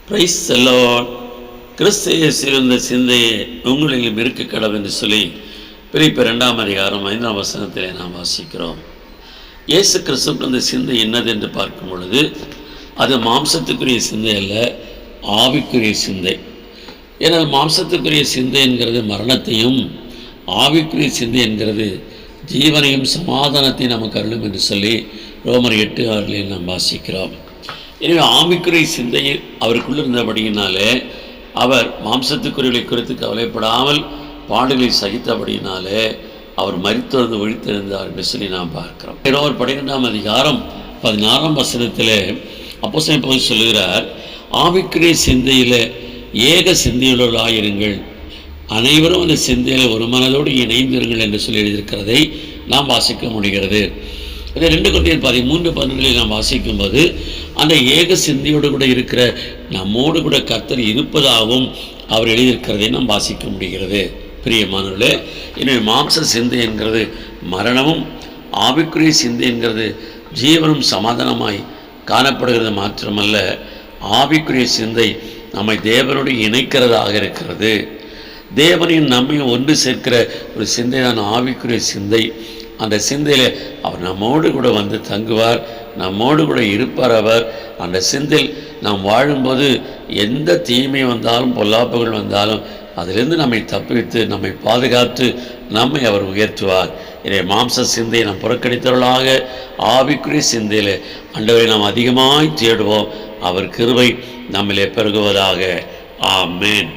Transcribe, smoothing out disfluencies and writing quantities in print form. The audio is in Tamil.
Praise the Lord. கிறிஸ்து இயேசுவில் இந்த சிந்தையை உங்களிலும் இருக்க கடவுள் என்று சொல்லி பிலிப்பியர் 2ஆம் அதிகாரம் 5ஆம் வசனத்திலே நாம் வாசிக்கிறோம். இயேசு கிறிஸ்துவுக்கு இந்த சிந்தை என்னது என்று பார்க்கும் பொழுது அது மாம்சத்துக்குரிய சிந்தை அல்ல, ஆவிக்குரிய சிந்தை. ஏன்னால் மாம்சத்துக்குரிய சிந்தை என்கிறது மரணத்தையும், ஆவிக்குரிய சிந்தை என்கிறது ஜீவனையும் சமாதானத்தையும் நமக்கு அருளும் என்று சொல்லி ரோமர் 8:6 நாம் வாசிக்கிறோம். எனவே ஆவிக்குரிய சிந்தை அவருக்குள்ள இருந்தபடியினாலே அவர் மாம்சத்துக்குரியவை குறித்து கவலைப்படாமல் பாடுகளை சகித்தபடியினாலே அவர் மரித்தொழுந்து ஒழித்தெழுந்தார் என்று சொல்லி நாம் பார்க்கிறோம். ரோமர் 12ஆம் அதிகாரம் 16ஆம் வசனத்தில் அப்போஸ்தலன் பவுல் சொல்லுகிறார், ஆவிக்குரிய சிந்தையில் ஏக சிந்தையுள்ளவர்களாயிருங்கள், அனைவரும் அந்த சிந்தையில் ஒரு மனதோடு இணைந்திருங்கள் என்று சொல்லி எழுதியிருக்கிறதை நாம் வாசிக்க முடிகிறது. இதை 2 கொரிந்தியர் 13:12 நாம் வாசிக்கும்போது அந்த ஏக சிந்தையோடு கூட இருக்கிற நம்மோடு கூட கர்த்தர் இருப்பதாகவும் அவர் எழுதியிருக்கிறதை நாம் வாசிக்க முடிகிறது. பிரியமானவர்களே, எனவே மாம்ச சிந்தை என்கிறது மரணமும், ஆவிக்குரிய சிந்தை என்கிறது ஜீவனும் சமாதானமாய் காணப்படுகிறது. மாத்திரமல்ல, ஆவிக்குரிய சிந்தை நம்மை தேவனோடு இணைக்கிறதாக இருக்கிறது. தேவனையும் நம்மையும் ஒன்று சேர்க்கிற ஒரு சிந்தை தான் ஆவிக்குரிய சிந்தை. அந்த சிந்தையில் அவர் நம்மோடு கூட வந்து தங்குவார், நம்மோடு கூட இருப்பார். அவர் அந்த சிந்தையில் நாம் வாழும்போது எந்த தீமை வந்தாலும், பொல்லாப்புகள் வந்தாலும் அதிலிருந்து நம்மை தப்பித்து நம்மை பாதுகாத்து நம்மை அவர் உயர்த்துவார். இதை மாம்ச சிந்தையை நாம் புறக்கணித்தவர்களாக ஆவிக்குரிய சிந்தையில் ஆண்டவரை நாம் அதிகமாய் தேடுவோம். அவர் கிருபை நம்மிலே பெருகுவதாக. ஆமென்.